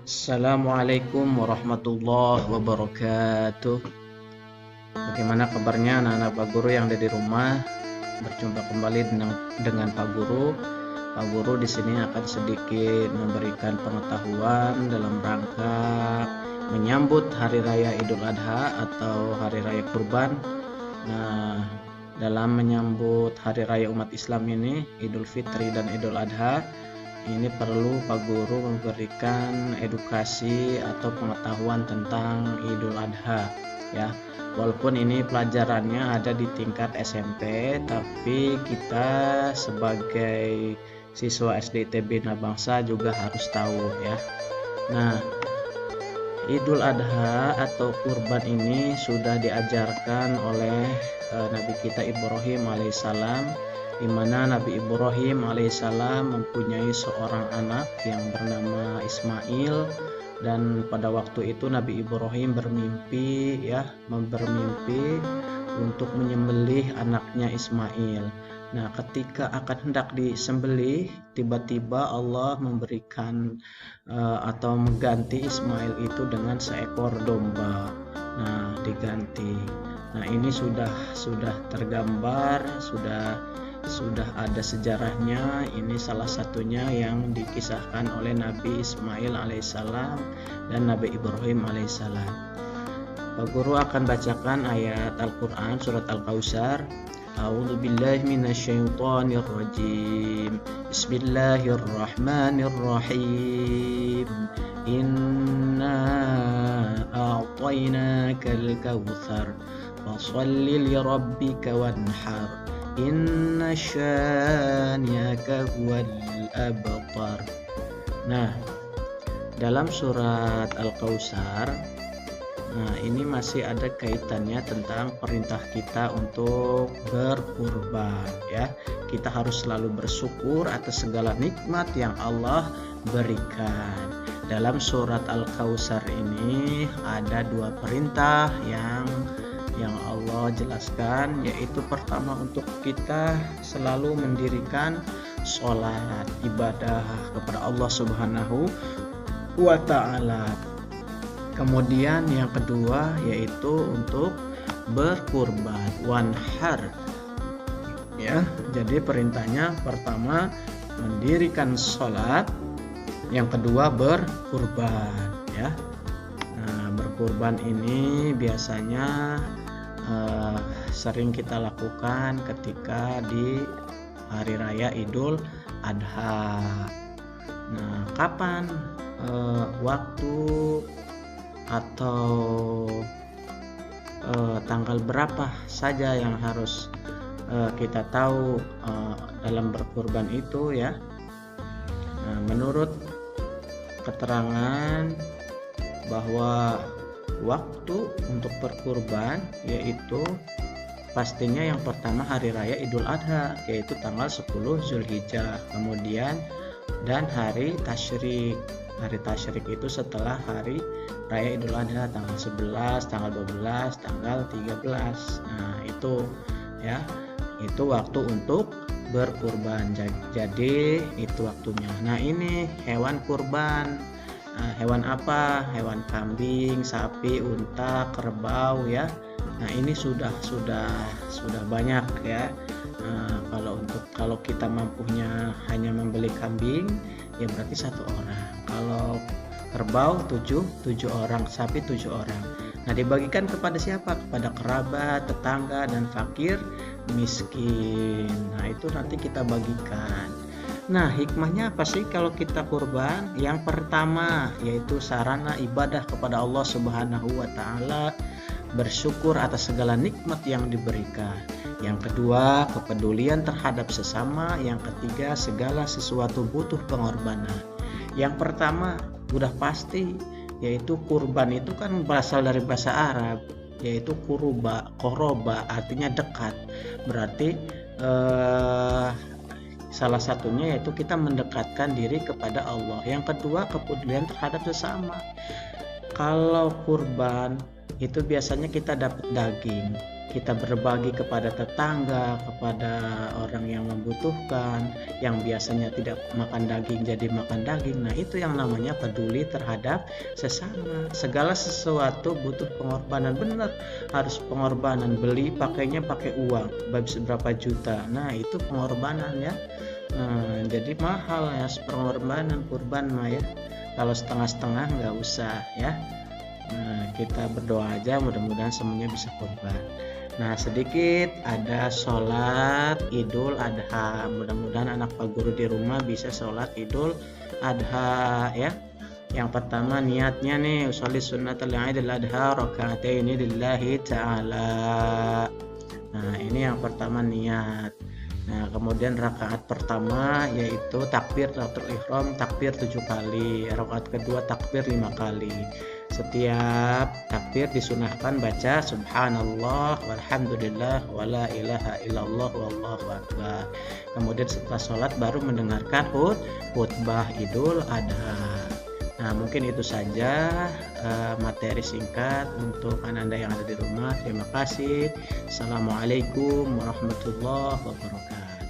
Assalamualaikum warahmatullahi wabarakatuh. Bagaimana kabarnya anak-anak Pak Guru yang ada di rumah? Berjumpa kembali dengan Pak Guru. Pak Guru di sini akan sedikit memberikan pengetahuan dalam rangka menyambut Hari Raya Idul Adha atau Hari Raya Kurban. Nah, dalam menyambut Hari Raya umat Islam ini, Idul Fitri dan Idul Adha, ini perlu Pak Guru memberikan edukasi atau pengetahuan tentang Idul Adha ya. Walaupun ini pelajarannya ada di tingkat SMP, tapi kita sebagai siswa SD ITB Bangsa juga harus tahu ya. Nah, Idul Adha atau kurban ini sudah diajarkan oleh Nabi kita Ibrahim alaihissalam, di mana Nabi Ibrahim alaihissalam mempunyai seorang anak yang bernama Ismail, dan pada waktu itu Nabi Ibrahim bermimpi untuk menyembelih anaknya Ismail. Nah, ketika akan hendak disembelih, tiba-tiba Allah memberikan atau mengganti Ismail itu dengan seekor domba. Nah, diganti. Nah, ini sudah tergambar, sudah ada sejarahnya. Ini salah satunya yang dikisahkan oleh Nabi Ismail alaihissalam dan Nabi Ibrahim alaihissalam. Pak Guru akan bacakan ayat Al-Quran surat Al-Kautsar. A'udzu billahi minasyaitonir rajim. Bismillahirrahmanirrahim. Inna a'tainakal kautsar fasholli lirabbika wanhar. Inna syani'aka huwal abtar. Nah, dalam surat Al-Kautsar, ini masih ada kaitannya tentang perintah kita untuk berkurban ya. Kita harus selalu bersyukur atas segala nikmat yang Allah berikan. Dalam surat Al-Kautsar ini ada dua perintah yang Allah jelaskan, yaitu pertama untuk kita selalu mendirikan sholat ibadah kepada Allah Subhanahu wa ta'ala. Kemudian yang kedua yaitu untuk berkurban, wanhar ya. Jadi perintahnya pertama mendirikan sholat, yang kedua berkurban ya. Nah, berkurban ini biasanya sering kita lakukan ketika di Hari Raya Idul Adha. Nah, kapan waktu atau tanggal berapa saja yang harus kita tahu dalam berkurban itu ya. Nah, menurut keterangan bahwa waktu untuk berkurban yaitu pastinya yang pertama Hari Raya Idul Adha, yaitu tanggal 10 Zulhijjah, kemudian dan hari tasyrik. Hari tasyrik itu setelah Hari Raya Idul Adha, tanggal 11, tanggal 12, tanggal 13. Nah, itu ya, itu waktu untuk berkurban. Jadi itu waktunya. Nah, ini hewan kurban. Nah, hewan apa? Hewan kambing, sapi, unta, kerbau ya. Nah, ini sudah banyak ya. Nah, kalau kita mampunya hanya membeli kambing, ya berarti 1 orang. Kalau kerbau 7 orang, sapi 7 orang. Nah, dibagikan kepada siapa? Kepada kerabat, tetangga, dan fakir miskin. Nah, itu nanti kita bagikan. Nah, hikmahnya apa sih kalau kita kurban? Yang pertama yaitu sarana ibadah kepada Allah Subhanahu wa ta'ala, bersyukur atas segala nikmat yang diberikan. Yang kedua, kepedulian terhadap sesama. Yang ketiga, segala sesuatu butuh pengorbanan. Yang pertama udah pasti, yaitu kurban itu kan berasal dari bahasa Arab, yaitu koroba, artinya dekat. Berarti salah satunya yaitu kita mendekatkan diri kepada Allah. Yang kedua, kepedulian terhadap sesama. Kalau kurban itu biasanya kita dapat daging kita berbagi kepada tetangga, kepada orang yang membutuhkan, yang biasanya tidak makan daging jadi makan daging. Nah, itu yang namanya peduli terhadap sesama. Segala sesuatu butuh pengorbanan, benar. Harus pengorbanan, beli pakainya pakai uang, berapa juta. Nah, itu pengorbanan ya. Nah, jadi mahal ya pengorbanan kurban mah ya. Kalau setengah-setengah nggak usah ya. Nah, kita berdoa aja mudah-mudahan semuanya bisa kurban. Nah, sedikit ada sholat Idul Adha. Mudah-mudahan anak Pak Guru di rumah bisa sholat Idul Adha ya. Yang pertama niatnya nih, usolli sunnatal Idul Adha raka'ataini lillahi ta'ala. Nah, ini yang pertama niat. Nah, kemudian rakaat pertama yaitu takbiratul ihram, takbir 7 kali. Rakaat kedua takbir 5 kali. Setiap takbir disunahkan baca subhanallah walhamdulillah wala ilaha illallah wallahu akbar. Kemudian setelah sholat baru mendengarkan khutbah Idul Adha. Nah, mungkin itu saja materi singkat untuk Anda yang ada di rumah. Terima kasih. Assalamualaikum warahmatullahi wabarakatuh.